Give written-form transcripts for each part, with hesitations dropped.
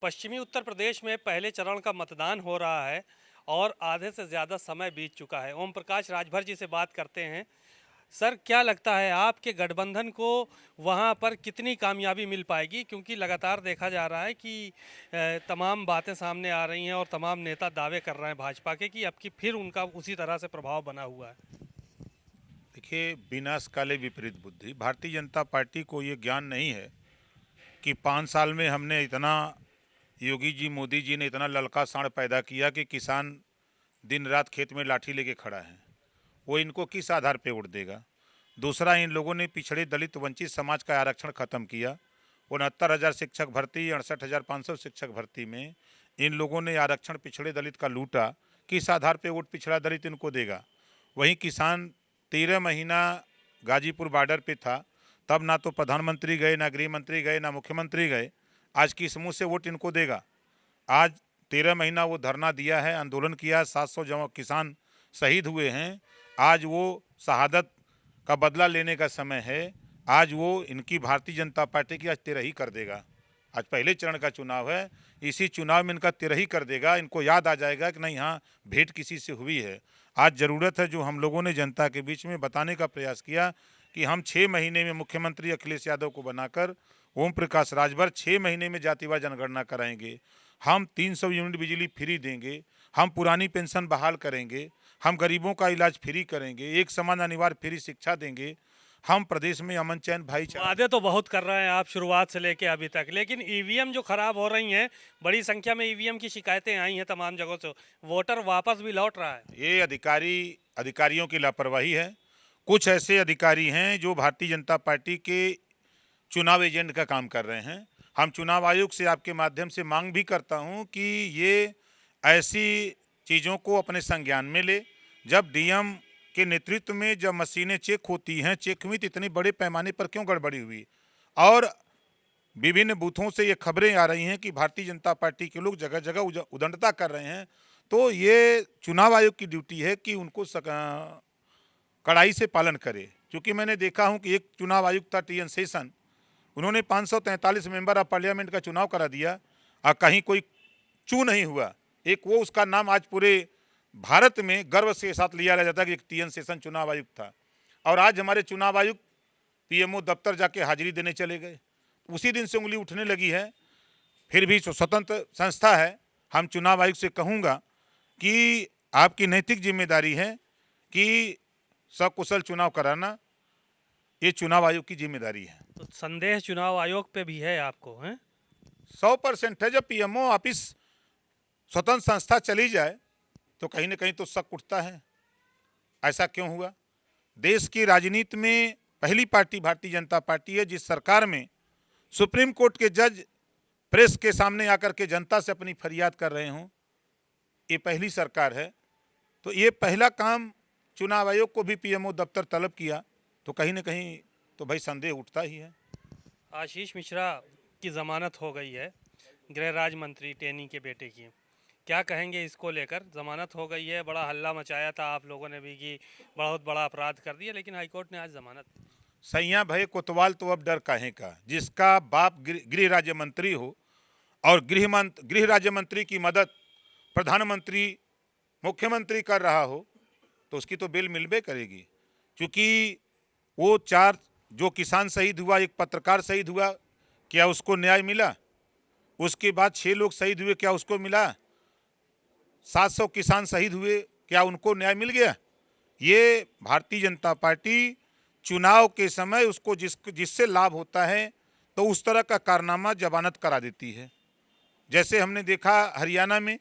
पश्चिमी उत्तर प्रदेश में पहले चरण का मतदान हो रहा है और आधे से ज़्यादा समय बीत चुका है। ओम प्रकाश राजभर जी से बात करते हैं। सर, क्या लगता है आपके गठबंधन को वहां पर कितनी कामयाबी मिल पाएगी? क्योंकि लगातार देखा जा रहा है कि तमाम बातें सामने आ रही हैं और तमाम नेता दावे कर रहे हैं भाजपा के कि अब की फिर उनका उसी तरह से प्रभाव बना हुआ है। देखिए, विनाश काले विपरीत बुद्धि। भारतीय जनता पार्टी को ये ज्ञान नहीं है कि 5 साल में हमने इतना, योगी जी मोदी जी ने इतना ललका साँड़ पैदा किया कि किसान दिन रात खेत में लाठी लेके खड़ा है। वो इनको किस आधार पे वोट देगा? दूसरा, इन लोगों ने पिछड़े दलित वंचित समाज का आरक्षण खत्म किया। 69,000 शिक्षक भर्ती, 68,500 शिक्षक भर्ती में इन लोगों ने आरक्षण पिछड़े दलित का लूटा। किस आधार पे वोट पिछड़ा दलित इनको देगा? वहीं किसान 13 महीना गाजीपुर बॉर्डर पे था, तब ना तो प्रधानमंत्री गए, ना गृह मंत्री गए, ना मुख्यमंत्री गए। आज किस मुँह से वोट इनको देगा? आज 13 महीना वो धरना दिया है, आंदोलन किया, 700 किसान शहीद हुए हैं। आज वो शहादत का बदला लेने का समय है। आज वो इनकी भारतीय जनता पार्टी की आज तिरही कर देगा। आज पहले चरण का चुनाव है, इसी चुनाव में इनका तिरही कर देगा। इनको याद आ जाएगा कि नहीं, हाँ, भेंट किसी से हुई है। आज ज़रूरत है, जो हम लोगों ने जनता के बीच में बताने का प्रयास किया कि हम 6 महीने में मुख्यमंत्री अखिलेश यादव को बनाकर ओम प्रकाश राजभर 6 महीने में जातिवार जनगणना कराएंगे। हम 300 यूनिट बिजली फ्री देंगे, हम पुरानी पेंशन बहाल करेंगे, हम गरीबों का इलाज फ्री करेंगे, एक समान अनिवार्य फ्री शिक्षा देंगे, हम प्रदेश में अमन चैन भाईचारा। वादे तो बहुत कर रहे हैं आप शुरुआत से लेके अभी तक, लेकिन ईवीएम जो खराब हो रही हैं, बड़ी संख्या में ईवीएम की शिकायतें आई हैं तमाम जगहों से। वोटर वापस भी लौट रहा है। ये अधिकारियों की लापरवाही है। कुछ ऐसे अधिकारी हैं जो भारतीय जनता पार्टी के चुनाव एजेंट का काम कर रहे हैं। हम चुनाव आयोग से आपके माध्यम से मांग भी करता हूं कि ये ऐसी चीज़ों को अपने संज्ञान में ले। जब डीएम के नेतृत्व में जब मशीनें चेक होती हैं, चेक हुई तो इतनी बड़े पैमाने पर क्यों गड़बड़ी हुई? और विभिन्न बूथों से ये खबरें आ रही हैं कि भारतीय जनता पार्टी के लोग जगह जगह उदंडता कर रहे हैं। तो ये चुनाव आयोग की ड्यूटी है कि उनको कड़ाई से पालन करे। क्योंकि मैंने देखा हूं कि एक चुनाव आयुक्त था टीएन शेषन, उन्होंने 543 मेंबर ऑफ पार्लियामेंट का चुनाव करा दिया और कहीं कोई चू नहीं हुआ। एक वो, उसका नाम आज पूरे भारत में गर्व के साथ लिया जाता है कि एक टीएन शेषन चुनाव आयुक्त था। और आज हमारे चुनाव आयुक्त पीएमओ दफ्तर जाके हाजिरी देने चले गए। उसी दिन से उंगली उठने लगी है। फिर भी स्वतंत्र संस्था है। हम चुनाव आयोग से कहूँगा कि आपकी नैतिक जिम्मेदारी है कि सकुशल चुनाव कराना, ये चुनाव आयोग की जिम्मेदारी है। तो संदेह चुनाव आयोग पे भी है आपको, हैं? 100% है। जब पीएमओ ऑफिस स्वतंत्र संस्था चली जाए तो कहीं ना कहीं तो शक उठता है, ऐसा क्यों हुआ? देश की राजनीति में पहली पार्टी भारतीय जनता पार्टी है जिस सरकार में सुप्रीम कोर्ट के जज प्रेस के सामने आकर के जनता से अपनी फरियाद कर रहे हों। ये पहली सरकार है। तो ये पहला काम चुनाव आयोग को भी पीएमओ दफ्तर तलब किया तो कहीं ना कहीं तो भाई संदेह उठता ही है। आशीष मिश्रा की जमानत हो गई है, गृह राज्य मंत्री टेनी के बेटे की। क्या कहेंगे इसको लेकर? जमानत हो गई है, बड़ा हल्ला मचाया था आप लोगों ने भी कि बहुत बड़ा अपराध कर दिया, लेकिन हाईकोर्ट ने आज जमानत। सैया भय कोतवाल तो अब डर काहे का? जिसका बाप गृह राज्य मंत्री हो और गृह राज्य मंत्री की मदद प्रधानमंत्री मुख्यमंत्री कर रहा हो तो उसकी तो बेल मिलबे करेगी। क्योंकि वो 4 जो किसान शहीद हुआ, एक पत्रकार शहीद हुआ, क्या उसको न्याय मिला? उसके बाद 6 लोग शहीद हुए, क्या उसको मिला? 700 किसान शहीद हुए, क्या उनको न्याय मिल गया? ये भारतीय जनता पार्टी चुनाव के समय उसको जिससे लाभ होता है तो उस तरह का कारनामा जमानत करा देती है। जैसे हमने देखा हरियाणा में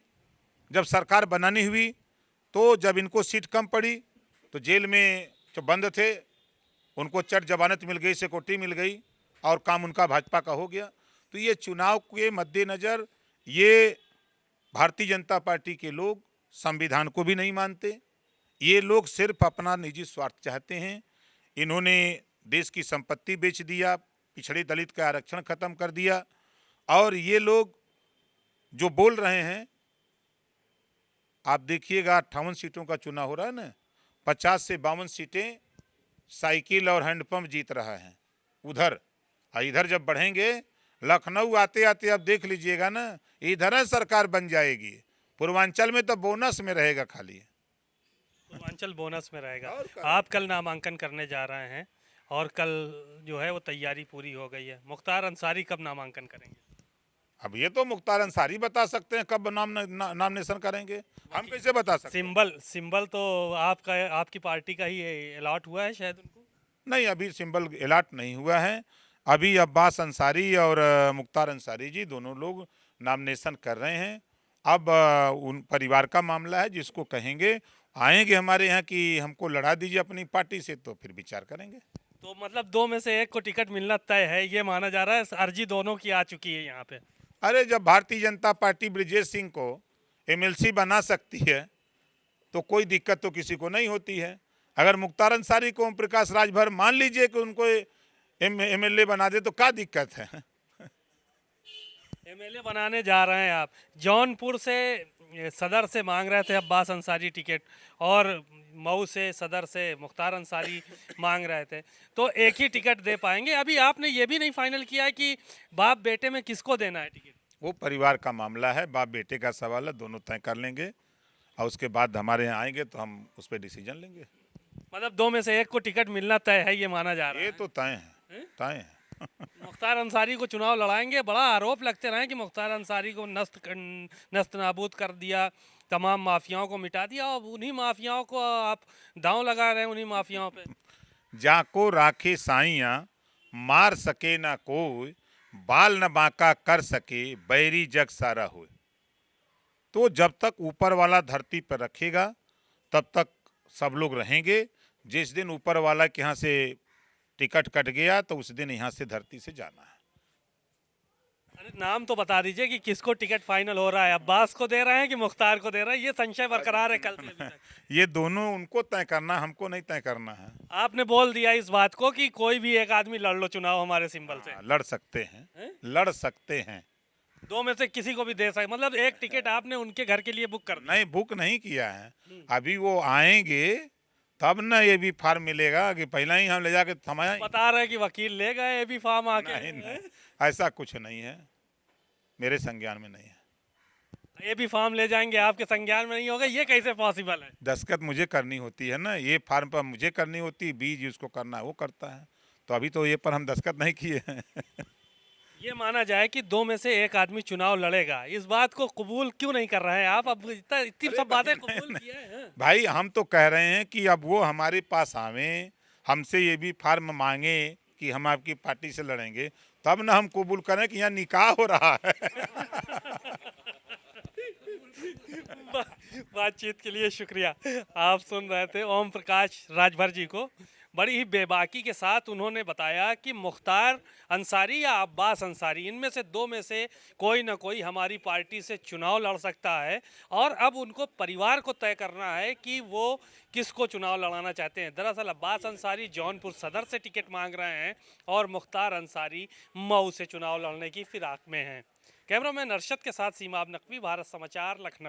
जब सरकार बनानी हुई तो जब इनको सीट कम पड़ी तो जेल में जो बंद थे उनको चट जमानत मिल गई, सिक्योरिटी मिल गई और काम उनका भाजपा का हो गया। तो ये चुनाव के मद्देनज़र ये भारतीय जनता पार्टी के लोग संविधान को भी नहीं मानते। ये लोग सिर्फ अपना निजी स्वार्थ चाहते हैं। इन्होंने देश की संपत्ति बेच दिया, पिछड़े दलित का आरक्षण खत्म कर दिया। और ये लोग जो बोल रहे हैं, आप देखिएगा 58 सीटों का चुनाव हो रहा है ना, 50 से 52 सीटें साइकिल और हैंडपंप जीत रहा है उधर। इधर जब बढ़ेंगे लखनऊ आते आते अब देख लीजिएगा ना, इधर है सरकार बन जाएगी। पूर्वांचल में तो बोनस में रहेगा खाली। पूर्वांचल बोनस में रहेगा। और क्या? आप कल नामांकन करने जा रहे हैं और कल जो है वो तैयारी पूरी हो गई है। मुख्तार अंसारी कब नामांकन करेंगे? अब ये तो मुख्तार अंसारी बता सकते हैं कब नॉमिनेशन करेंगे, हम कैसे बता सकते हैं? सिंबल तो आपका आपकी पार्टी का ही अलॉट हुआ है शायद उनको। नहीं, अभी सिंबल अलॉट नहीं हुआ है। अभी अब्बास अंसारी और मुख्तार अंसारी जी दोनों लोग नॉमिनेशन कर रहे हैं। अब उन परिवार का मामला है, जिसको कहेंगे आएंगे हमारे यहाँ कि हमको लड़ा दीजिए अपनी पार्टी से, तो फिर विचार करेंगे। तो मतलब दो में से एक को टिकट मिलना तय है, ये माना जा रहा है। अर्जी दोनों की आ चुकी है यहाँ पे। अरे जब भारतीय जनता पार्टी ब्रिजेश सिंह को एमएलसी बना सकती है तो कोई दिक्कत तो किसी को नहीं होती है। अगर मुख्तार अंसारी को ओम प्रकाश राजभर मान लीजिए कि उनको एमएलए बना दे तो क्या दिक्कत है? एमएलए बनाने जा रहे हैं आप। जौनपुर से सदर से मांग रहे थे अब्बास अंसारी टिकट, और मऊ से सदर से मुख्तार अंसारी मांग रहे थे, तो एक ही टिकट दे पाएंगे? अभी आपने ये भी नहीं फाइनल किया है कि बाप बेटे में किसको देना है टिकट? वो परिवार का मामला है, बाप बेटे का सवाल है, दोनों तय कर लेंगे और उसके बाद हमारे यहाँ आएंगे तो हम उस पर डिसीजन लेंगे। मतलब दो में से एक को टिकट मिलना तय है, ये माना जा रहा ये है। तो तय है, तय है। मुख्तार अंसारी को चुनाव लड़ाएंगे? बड़ा आरोप लगते रहे कि मुख्तार अंसारी को नस्त नाबूद कर दिया, तमाम माफियाओं को मिटा दिया, और उन्हीं माफियाओं को आप दांव लगा रहे हैं, उन्हीं माफियाओं पे। जाको राखे साइया मार सके ना कोई, बाल न बांका कर सके बैरी जग सारा होए। तो जब तक ऊपर वाला धरती पर रखेगा तब तक सब लोग रहेंगे। जिस दिन ऊपर वाला के यहाँ से टिकट कट गया तो उस दिन यहाँ से धरती से जाना है। अरे नाम तो बता दीजिए कि किसको टिकट फाइनल हो रहा है, अब्बास को दे रहे हैं कि मुख्तार को दे रहे हैं? ये संशय बरकरार है कल से अभी तक। ये दोनों उनको तय करना, हमको नहीं तय करना है। आपने बोल दिया इस बात को कि कोई भी एक आदमी लड़ लो चुनाव हमारे सिंबल से। लड़ सकते हैं, लड़ सकते हैं। दो में से किसी को भी दे सकते, मतलब एक टिकट आपने उनके घर के लिए बुक कर दिया? नहीं, बुक नहीं किया है। अभी वो आएंगे तब ना ये भी फार्म मिलेगा कि पहले ही हम ले जाके थमाया। बता रहे कि वकील ले गए ये भी फॉर्म आके। नहीं, नहीं, ऐसा कुछ नहीं है, मेरे संज्ञान में नहीं है। ये भी फॉर्म ले जाएंगे, आपके संज्ञान में नहीं होगा, ये कैसे पॉसिबल है? दस्तखत मुझे करनी होती है ना, ये फार्म पर मुझे करनी होती है, बीज उसको करना है वो करता है। तो अभी तो ये पर हम दस्तखत नहीं किए हैं। ये माना जाए कि दो में से एक आदमी चुनाव लड़ेगा, इस बात को कबूल क्यों नहीं कर रहे हैं आप? अब इतनी सब बातें कबूल किया है। भाई हम तो कह रहे हैं कि अब वो हमारे पास आवे, हमसे ये भी फार्म मांगे कि हम आपकी पार्टी से लड़ेंगे, तब ना हम कबूल करें कि यहाँ निकाह हो रहा है। बातचीत के लिए शुक्रिया। आप सुन रहे थे ओम प्रकाश राजभर जी को। बड़ी ही बेबाकी के साथ उन्होंने बताया कि मुख्तार अंसारी या अब्बास अंसारी, इनमें से दो में से कोई ना कोई हमारी पार्टी से चुनाव लड़ सकता है, और अब उनको परिवार को तय करना है कि वो किसको चुनाव लड़ाना चाहते हैं। दरअसल अब्बास अंसारी जौनपुर सदर से टिकट मांग रहे हैं और मुख्तार अंसारी मऊ से चुनाव लड़ने की फिराक में हैं। कैमरामैन अरशद के साथ सीमा नकवी, भारत समाचार, लखनऊ।